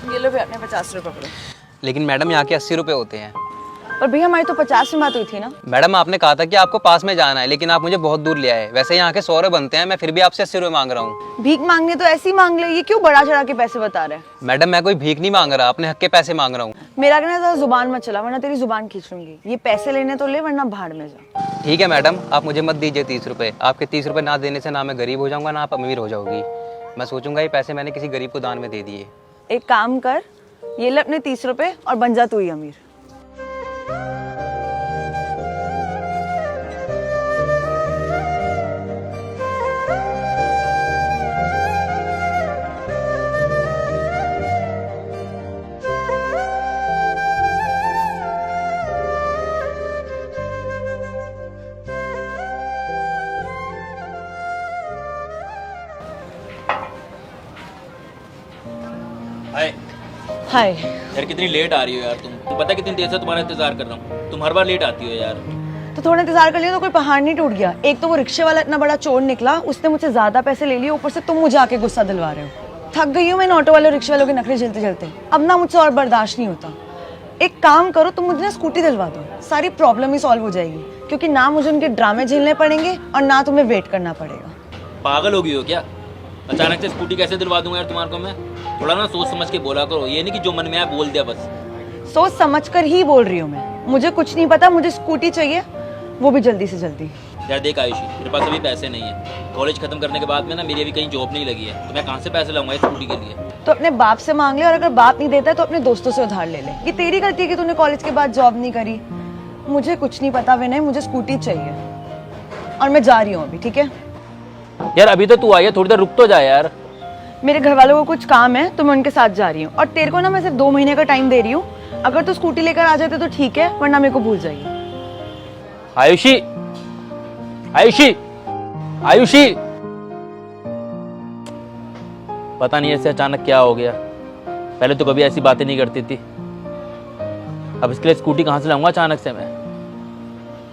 ये लो भैया अपने 50 रुपये पकड़ो। लेकिन मैडम यहाँ के 80 रुपये होते हैं। पर भैया हमारी तो 50 में बात हुई थी ना। मैडम आपने कहा था कि आपको पास में जाना है, लेकिन आप मुझे बहुत दूर ले आए। वैसे यहाँ के 100 रुपये बनते हैं, मैं फिर भी आपसे 80 रुपये मांग रहा हूँ। भीख मांगने तो ऐसे ही मांग ले, ये क्यों बड़ा चढ़ा के पैसे बता रहे हैं। मैडम मैं कोई भीख नहीं मांग रहा, अपने हक के पैसे मांग रहा हूँ। मेरा कहना ज़्यादा जुबान मत चला, वरना तेरी जुबान खींच लूंगी। ये पैसे लेने तो ले, वरना भाड़ में जा। ठीक है मैडम, आप मुझे मत दीजिए 30 रुपये। आपके 30 रुपये ना देने से ना मैं गरीब हो जाऊँगा ना आप अमीर हो जाओगी। मैं सोचूंगा ये पैसे मैंने किसी गरीब को दान में दे दिए। एक काम कर, ये ले अपने 30 रुपये और बन जा तू ही अमीर। हाय हाय। यार, कितनी लेट आ रही हो यार तुम पता है कितनी देर से तुम्हारा इंतजार कर रहा हूँ। तुम हर बार लेट आती हो यार। तो थोड़ा इंतजार कर लिया तो कोई पहाड़ नहीं टूट गया। एक तो वो रिक्शे वाला इतना बड़ा चोर निकला, उसने मुझसे ज्यादा पैसे ले लिए, ऊपर से तुम मुझे आके गुस्सा दिलवा रहे हो। थक गई हूँ मैं ऑटो वाले रिक्शे वालों के नखरे झेलते झेलते। अब ना मुझसे और बर्दाश्त नहीं होता। एक काम करो, तुम मुझे ना स्कूटी दिलवा दो, सारी प्रॉब्लम ही सॉल्व हो जाएगी। क्योंकि ना मुझे उनके ड्रामे झेलने पड़ेंगे और ना तुम्हें वेट करना पड़ेगा। पागल हो गई हो क्या? अचानक से स्कूटी कैसे दिलवा दूंगा यार तुम्हारे को मैं? थोड़ा ना सोच समझ के बोला करो, ये नहीं कि जो मन में आया बोल दिया बस। सोच समझ कर ही बोल रही हूँ मैं। मुझे कुछ नहीं पता, मुझे स्कूटी चाहिए, वो भी जल्दी से जल्दी। यार देख आयुषी, मेरे पास अभी पैसे नहीं है। कॉलेज खत्म करने के बाद में ना मेरी अभी कहीं जॉब नहीं लगी है, तो मैं कहाँ से पैसे लाऊंगा इस स्कूटी के लिए? तो अपने बाप से मांग ले, और अगर बाप नहीं देता है तो अपने दोस्तों से उधार ले ले। ये तेरी गलती है कि तूने कॉलेज के बाद जॉब नहीं करी। मुझे कुछ नहीं पता विनय, मुझे स्कूटी चाहिए और मैं जा रही हूँ अभी। ठीक है यार अभी तो तू आई है, थोड़ी देर रुक तो जा यार। मेरे घर वालों को कुछ काम है तो मैं उनके साथ जा रही हूँ। और तेरे को ना मैं सिर्फ 2 महीने का टाइम दे रही हूँ। अगर तू स्कूटी लेकर आ जाते तो ठीक है, वरना मेरे को भूल जाइए। आयुषी, आयुषी, आयुषी, पता नहीं ऐसे अचानक क्या हो गया। पहले तो कभी ऐसी बातें नहीं करती थी, अब इसके लिए स्कूटी कहाँ से लाऊंगा अचानक से? मैं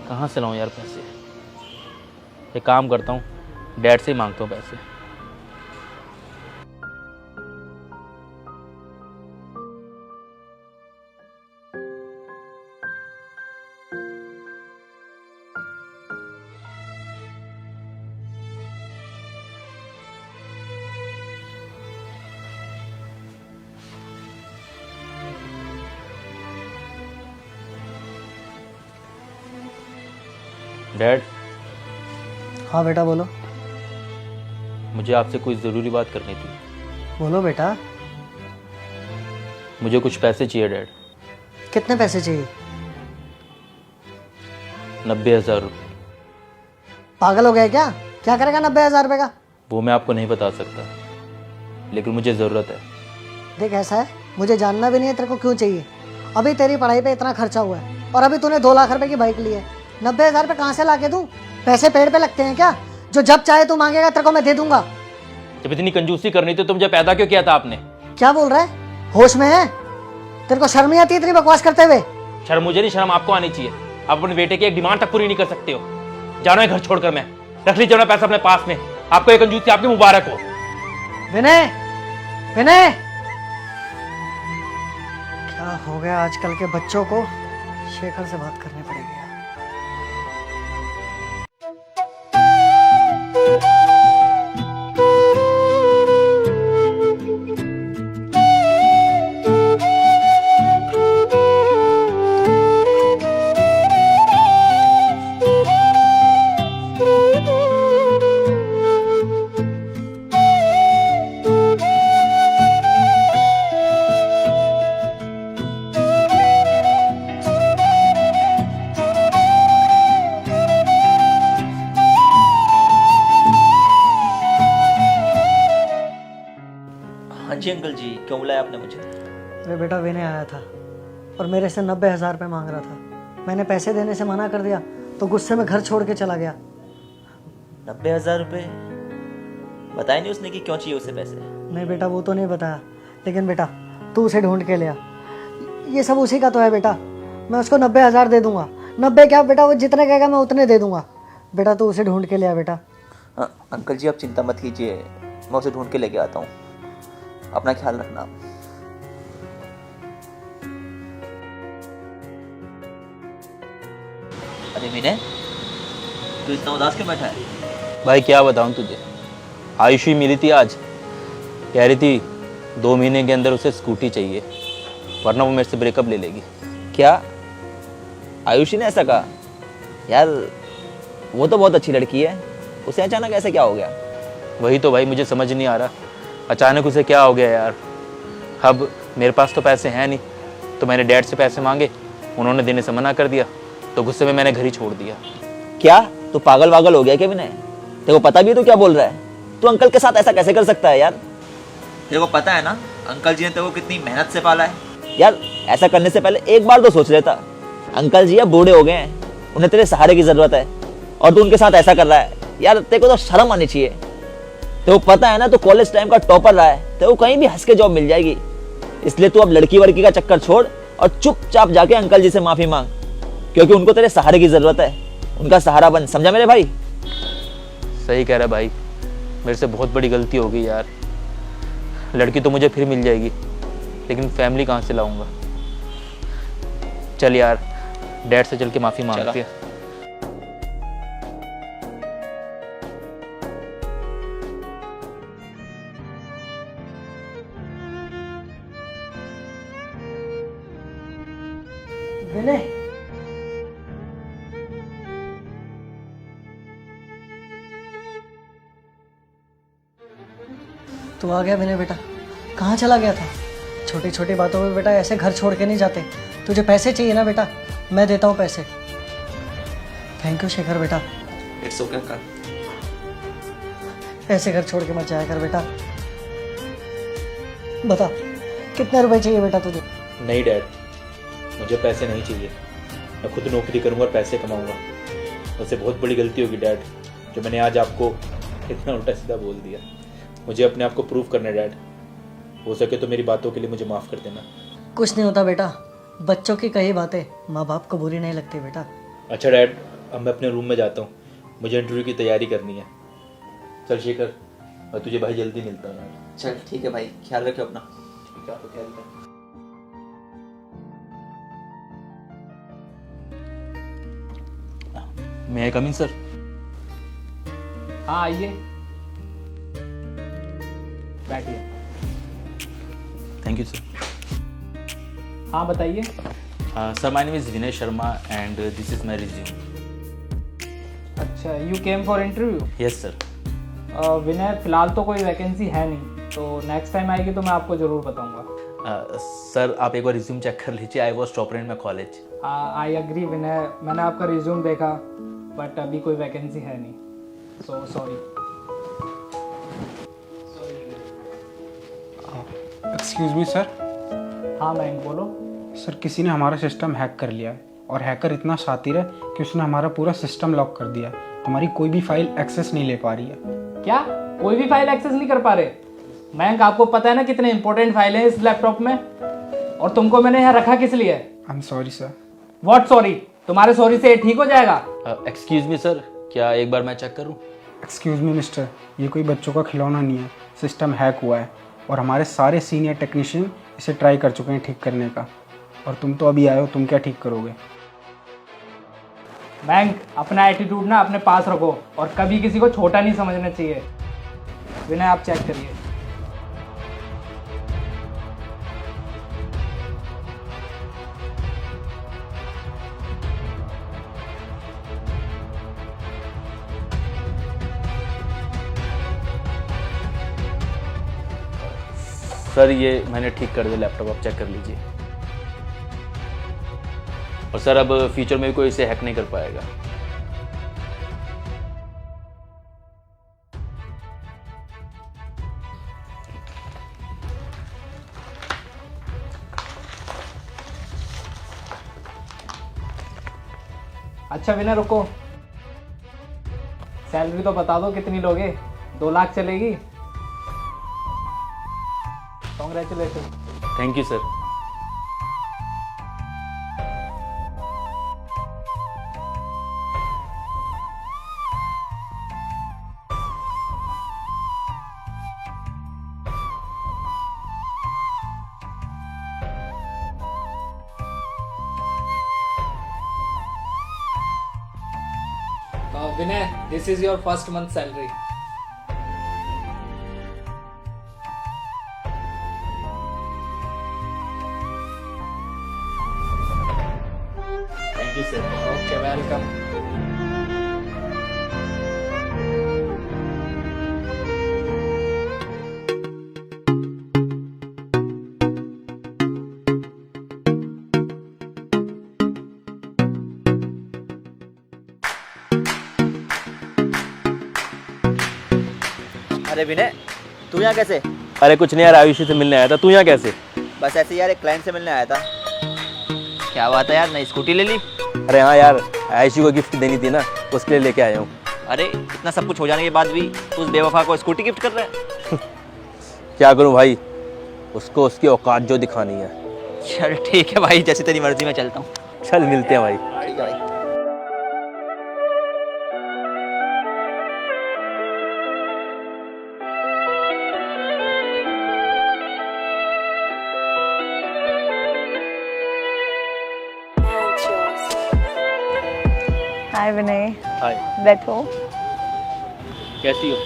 कहाँ से लाऊं यार पैसे? एक काम करता हूँ, डैड से ही मांगता हूँ पैसे। डैड। हाँ बेटा बोलो। मुझे आपसे कोई ज़रूरी बात करनी थी। बोलो बेटा। मुझे कुछ पैसे चाहिए डैड। कितने पैसे चाहिए? 90,000 रुपये। पागल हो गया क्या? क्या करेगा 90,000 रुपये का? वो मैं आपको नहीं बता सकता, लेकिन मुझे ज़रूरत है। देख ऐसा है, मुझे जानना भी नहीं है तेरे को क्यों चाहिए। अभी तेरी पढ़ाई पे इतना खर्चा हुआ है और अभी तूने 2 लाख रुपए की बाइक ली है। 90,000 रुपये कहाँ से ला के दूँ? पैसे पेड़ पे लगते हैं क्या? जो जब चाहे तू मांगेगा तेरे को मैं दे दूंगा। जब इतनी कंजूसी करनी थी तो मुझे पैदा क्यों किया था आपने? क्या बोल रहा है? होश में है? तेरे को शर्म नहीं आती इतनी बकवास करते हुए? शर्म मुझे नहीं, शर्म आपको आनी चाहिए। आप अपने बेटे की एक डिमांड तक पूरी नहीं कर सकते हो। जाना है घर छोड़कर, मैं रख लीजिए अपना पैसा अपने पास में। आपको एक कंजूसी आपकी मुबारक हो। विनय, विनय, क्या हो गया आजकल के बच्चों को? शेखर से बात करनी पड़ेगी। हाँ जी अंकल जी, क्यों बुलाया आपने मुझे? अरे बेटा विनय आया था और मेरे से 90,000 रुपये मांग रहा था। मैंने पैसे देने से मना कर दिया तो गुस्से में घर छोड़ के चला गया। 90,000 रुपये? बताया नहीं उसने कि क्यों चाहिए उसे पैसे? नहीं बेटा वो तो नहीं बताया, लेकिन बेटा तू उसे ढूंढ के ले आ। ये सब उसी का तो है बेटा। मैं उसको 90,000 दे दूंगा। 90 क्या बेटा, वो जितने कहेगा मैं उतने दे दूंगा। बेटा तू उसे ढूंढ के ले आ बेटा। अंकल जी आप चिंता मत कीजिए, मैं उसे ढूंढ के लेके आता हूँ। अपना ख्याल रखना। अरे विनय, तू इतना उदास क्यों बैठा है? भाई क्या बताऊं तुझे, आयुषी मिली थी आज, कह रही थी 2 महीने के अंदर उसे स्कूटी चाहिए वरना वो मेरे से ब्रेकअप ले लेगी। क्या आयुषी ने ऐसा कहा? यार वो तो बहुत अच्छी लड़की है, उसे अचानक ऐसा क्या हो गया? वही तो भाई मुझे समझ नहीं आ रहा, अचानक उसे क्या हो गया यार। अब मेरे पास तो पैसे हैं नहीं, तो मैंने डैड से पैसे मांगे, उन्होंने देने से मना कर दिया, तो गुस्से में मैंने घर ही छोड़ दिया। क्या तू पागल वागल हो गया क्या विनय? तेरे को पता भी है तू क्या बोल रहा है? तू अंकल के साथ ऐसा कैसे कर सकता है यार? तेरे को पता है ना अंकल जी ने तेरे को कितनी मेहनत से पाला है। यार ऐसा करने से पहले एक बार तो सोच लेता। अंकल जी अब बूढ़े हो गए हैं, उन्हें तेरे सहारे की जरूरत है और तू उनके साथ ऐसा कर रहा है। यार तेरे को तो शर्म आनी चाहिए। तेरे को पता है ना तू कॉलेज टाइम का टॉपर रहा है, तेरे को कहीं भी हंस के जॉब मिल जाएगी। इसलिए तू अब लड़की वड़की का चक्कर छोड़ और चुपचाप जाके अंकल जी से माफी मांग, क्योंकि उनको तेरे सहारे की जरूरत है। उनका सहारा बन, समझा मेरे भाई? सही कह रहा है भाई, मेरे से बहुत बड़ी गलती हो गई यार। लड़की तो मुझे फिर मिल जाएगी, लेकिन फैमिली कहाँ से लाऊंगा। चल यार डैड से चल के माफ़ी मांगते हैं। विनय, तू आ गया विनय बेटा? कहाँ चला गया था? छोटी छोटी बातों में बेटा ऐसे घर छोड़ के नहीं जाते। तुझे पैसे चाहिए ना बेटा, मैं देता हूँ पैसे। थैंक यू शेखर बेटा। It's okay uncle. ऐसे घर छोड़ के मत जाया कर बेटा। बता कितने रुपए चाहिए बेटा तुझे? नहीं डैड, मुझे पैसे नहीं चाहिए, मैं खुद नौकरी करूँगा और पैसे कमाऊँगा। वैसे बहुत बड़ी गलती होगी डैड, जो मैंने आज आपको इतना उल्टा सीधा बोल दिया। मुझे अपने आप को प्रूव करना है डैड, हो सके तो मेरी बातों के लिए मुझे माफ़ कर देना। कुछ नहीं होता बेटा, बच्चों की कही बातें माँ बाप को बुरी नहीं लगती बेटा। अच्छा डैड, अब मैं अपने रूम में जाता हूँ, मुझे इंटरव्यू की तैयारी करनी है। चल शेखर, मैं तुझे भाई जल्दी मिलता हूँ यार। चल ठीक है भाई, ख्याल रखो अपना। ठीक है, आपको ख्याल रखना। May I come in, sir? हाँ आइए, बैठिए। Thank you, sir. हाँ बताइए। Sir, my name is Vinay Sharma and this is my resume. अच्छा, you came for interview? Yes, sir. विनय फिलहाल तो कोई वैकेंसी है नहीं, तो नेक्स्ट टाइम आएगी तो मैं आपको ज़रूर बताऊंगा। सर आप एक बार रिज्यूम चेक कर लीजिए। I was topper in my college. I agree Vinay, मैंने आपका रिज्यूम देखा बट अभी कोई वैकेंसी है नहीं, so sorry. Excuse me sir. हाँ मैम बोलो। सर किसी ने हमारा सिस्टम हैक कर लिया है और हैकर इतना शातिर है कि उसने हमारा पूरा सिस्टम लॉक कर दिया है। हमारी कोई भी फाइल एक्सेस नहीं ले पा रही है। क्या कोई भी फाइल एक्सेस नहीं कर पा रहे? मैम आपको पता है ना कितने इंपॉर्टेंट फाइल हैं इस लैपटॉप में, और तुमको मैंने यहाँ रखा किस लिए? I am sorry sir. What sorry? तुम्हारे सॉरी से ये ठीक हो जाएगा? एक्सक्यूज मी सर, क्या एक बार मैं चेक करूँ? एक्सक्यूज़ मी मिस्टर, ये कोई बच्चों का खिलौना नहीं है। सिस्टम हैक हुआ है और हमारे सारे सीनियर टेक्नीशियन इसे ट्राई कर चुके हैं ठीक करने का, और तुम तो अभी आए हो, तुम क्या ठीक करोगे? बैंक अपना एटीट्यूड ना अपने पास रखो और कभी किसी को छोटा नहीं समझना चाहिए। विनय आप चेक करिए। सर ये मैंने ठीक कर दिया लैपटॉप, आप चेक कर लीजिए। और सर अब फ्यूचर में भी कोई इसे हैक नहीं कर पाएगा। अच्छा विनय रुको, सैलरी तो बता दो कितनी लोगे? 2 लाख चलेगी? Congratulation. Thank you sir. Vinay, this is your first month salary. Thank you sir. Okay, welcome. अरे विनय, तू यहाँ कैसे? अरे कुछ नहीं यार, आयुषी से मिलने आया था। तू यहाँ कैसे? बस ऐसे ही यार, एक क्लाइंट से मिलने आया था। क्या बात है यार, नई स्कूटी ले ली? अरे हाँ यार, आयुषी को गिफ्ट देनी थी ना, उसके लिए लेके आया हूँ। अरे इतना सब कुछ हो जाने के बाद भी तू उस बेवफा को स्कूटी गिफ्ट कर रहा है? क्या करूँ भाई, उसको उसकी औकात जो दिखानी है। चल ठीक है भाई, जैसी तेरी मर्जी, मैं चलता हूँ। चल मिलते हैं भाई। ठीक है भाई। हाय विनय, हाय, बैठो। कैसी हो?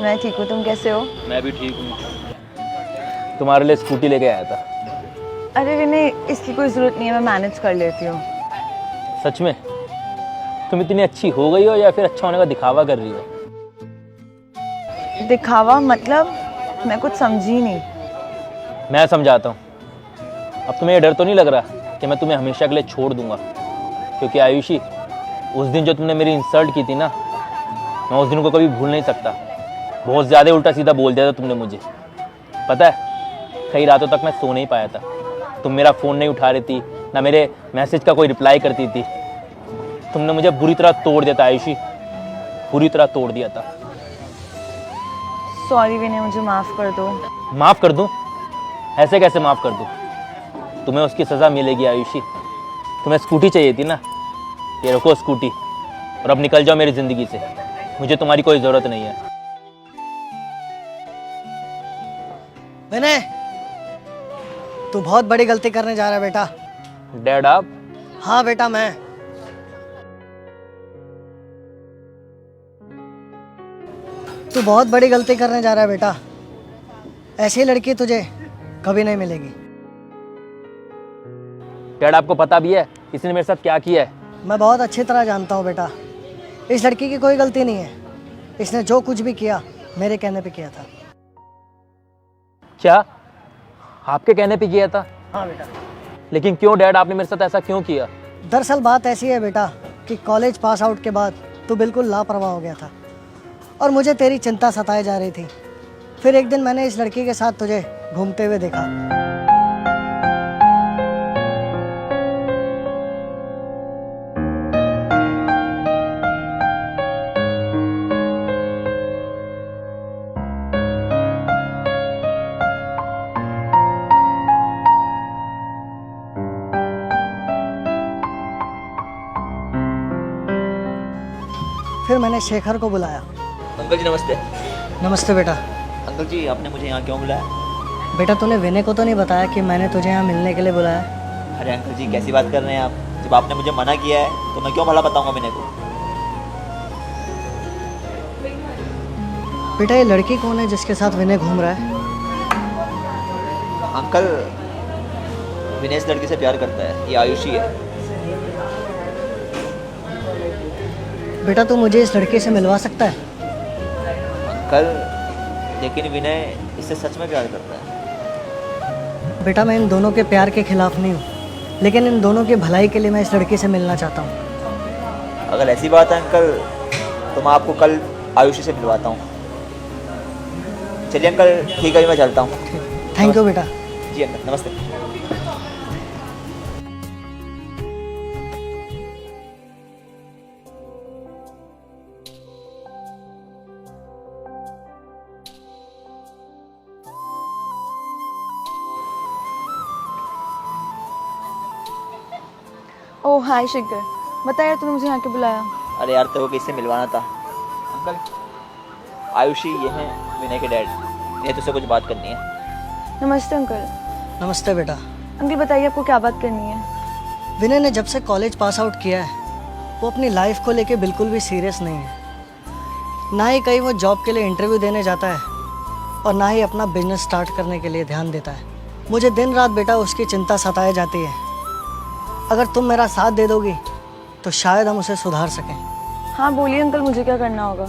मैं ठीक हूँ, तुम कैसे हो? मैं भी ठीक हूँ। तुम्हारे लिए स्कूटी लेके आया था। अरे विनय, इसकी कोई ज़रूरत नहीं है, मैं मैनेज कर लेती हूँ। सच में? तुम इतनी अच्छी हो गई हो या फिर अच्छा होने का दिखावा कर रही हो? दिखावा मतलब? मैं कुछ समझी नहीं। मैं समझाता हूँ। अब तुम्हें ये डर तो नहीं लग रहा कि मैं तुम्हें हमेशा के लिए छोड़ दूंगा? क्योंकि आयुषी, उस दिन जो तुमने मेरी इंसल्ट की थी ना, मैं उस दिन को कभी भूल नहीं सकता। बहुत ज़्यादा उल्टा सीधा बोल दिया था तुमने मुझे, पता है। कई रातों तक मैं सो नहीं पाया था। तुम मेरा फ़ोन नहीं उठा रही थी, ना मेरे मैसेज का कोई रिप्लाई करती थी। तुमने मुझे बुरी तरह तोड़ दिया था आयुषी, बुरी तरह तोड़ दिया था। सॉरी विनय, मुझे माफ़ कर दो। माफ़ कर दूँ? ऐसे कैसे माफ़ कर दूँ? तुम्हें उसकी सज़ा मिलेगी आयुषी। तुम्हें स्कूटी चाहिए थी ना, ये रखो स्कूटी, और अब निकल जाओ मेरी ज़िंदगी से। मुझे तुम्हारी कोई ज़रूरत नहीं है। विनय, तू बहुत बड़ी गलती करने जा रहा है बेटा। डैड आप? हाँ बेटा, मैं। तू बहुत बड़ी गलती करने जा रहा है बेटा। ऐसी लड़की तुझे कभी नहीं मिलेगी। डैड, आपको पता भी है इसने मेरे साथ क्या किया है? मैं बहुत अच्छी तरह जानता हूँ बेटा, इस लड़की की कोई गलती नहीं है। इसने जो कुछ भी किया मेरे कहने पे किया था। क्या आपके कहने पे किया था? हाँ बेटा। लेकिन क्यों डैड, आपने मेरे साथ ऐसा क्यों किया? दरअसल बात ऐसी है बेटा कि कॉलेज पास आउट के बाद तू बिल्कुल लापरवाह हो गया था और मुझे तेरी चिंता सताए जा रही थी। फिर एक दिन मैंने इस लड़की के साथ तुझे घूमते हुए देखा। फिर मैंने शेखर को बुलाया। अंकल जी नमस्ते। नमस्ते बेटा। अंकल जी, आपने मुझे यहाँ क्यों बुलाया? बेटा, तूने विनय को तो नहीं बताया कि मैंने तुझे यहाँ मिलने के लिए बुलाया? अरे अंकल जी, कैसी बात कर रहे हैं आप? जब आपने मुझे मना किया है तो मैं क्यों भला बताऊंगा विनय को? बेटा, ये लड़की कौन है जिसके साथ विनय घूम रहा है? अंकल, विनय इस लड़की से प्यार करता है, ये आयुषी है। बेटा, तू मुझे इस लड़के से मिलवा सकता है? अंकल, लेकिन विनय इससे सच में प्यार करता है। बेटा, मैं इन दोनों के प्यार के खिलाफ नहीं हूँ, लेकिन इन दोनों की भलाई के लिए मैं इस लड़की से मिलना चाहता हूँ। अगर ऐसी बात है अंकल, तो मैं आपको कल आयुषी से मिलवाता हूँ। चलिए अंकल, ठीक है, मैं चलता हूँ। थैंक यू बेटा। जी अंकल, नमस्ते। ओह हाय शिखर, बता यार, तूने मुझे यहाँ क्यों बुलाया? अरे यार, तेरे को किससे मिलवाना था? अंकल, आयुषी ये हैं विनय के डैड। ये तुझसे कुछ बात करनी है। नमस्ते अंकल। नमस्ते बेटा। अंकल बताइए, आपको क्या बात करनी है? विनय ने जब से कॉलेज पास आउट किया है वो अपनी लाइफ को लेके बिल्कुल भी सीरियस नहीं है। ना ही कहीं वो जॉब के लिए इंटरव्यू देने जाता है और ना ही अपना बिजनेस स्टार्ट करने के लिए ध्यान देता है। मुझे दिन रात बेटा उसकी चिंता सताए जाती है। अगर तुम मेरा साथ दे दोगी तो शायद हम उसे सुधार सकें। हाँ बोलिए अंकल, मुझे क्या करना होगा?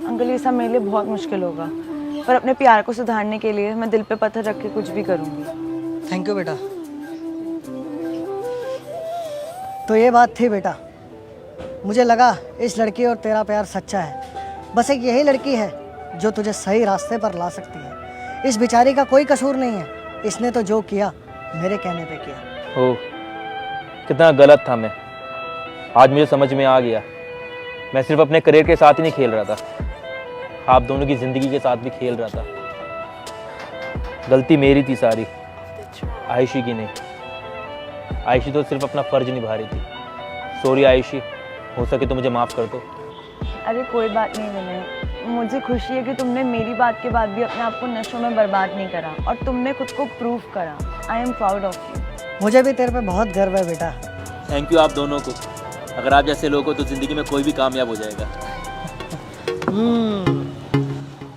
अंकल ये सब मेरे लिए बहुत मुश्किल होगा, पर अपने प्यार को सुधारने के लिए मैं दिल पे पत्थर रख के कुछ भी करूँगी। थैंक यू बेटा। तो ये बात थी बेटा, मुझे लगा इस लड़की और तेरा प्यार सच्चा है। बस एक यही लड़की है जो तुझे सही रास्ते पर ला सकती है। इस बेचारी का कोई कसूर नहीं है, इसने तो जो किया मेरे कहने पे किया। ओह, कितना गलत था मैं। आज मुझे समझ में आ गया। मैं सिर्फ अपने करियर के साथ ही नहीं खेल रहा था, आप दोनों की ज़िंदगी के साथ भी खेल रहा था। गलती मेरी थी सारी, आयशी की नहीं। आयशी तो सिर्फ अपना फ़र्ज निभा रही थी। सॉरी आयशी, हो सके तो मुझे माफ़ कर दो। अरे कोई बात नहीं विनय, मुझे खुशी है कि तुमने मेरी बात के बाद भी अपने आप को नशों में बर्बाद नहीं करा और तुमने खुद को प्रूव करा। I am proud of you. मुझे भी तेरे पे बहुत गर्व है बेटा। थैंक यू आप दोनों को। अगर आप जैसे लोग हो तो ज़िंदगी में कोई भी कामयाब हो जाएगा।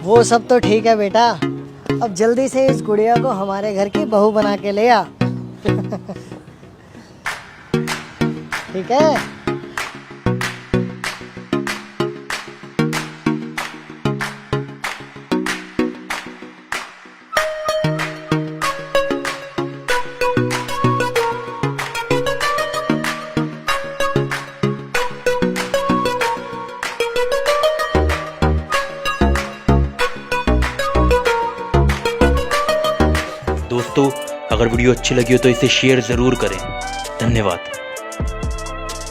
वो सब तो ठीक है बेटा, अब जल्दी से इस गुड़िया को हमारे घर की बहू बना के ले आ। ठीक है। दोस्तों, अगर वीडियो अच्छी लगी हो तो इसे शेयर ज़रूर करें। धन्यवाद।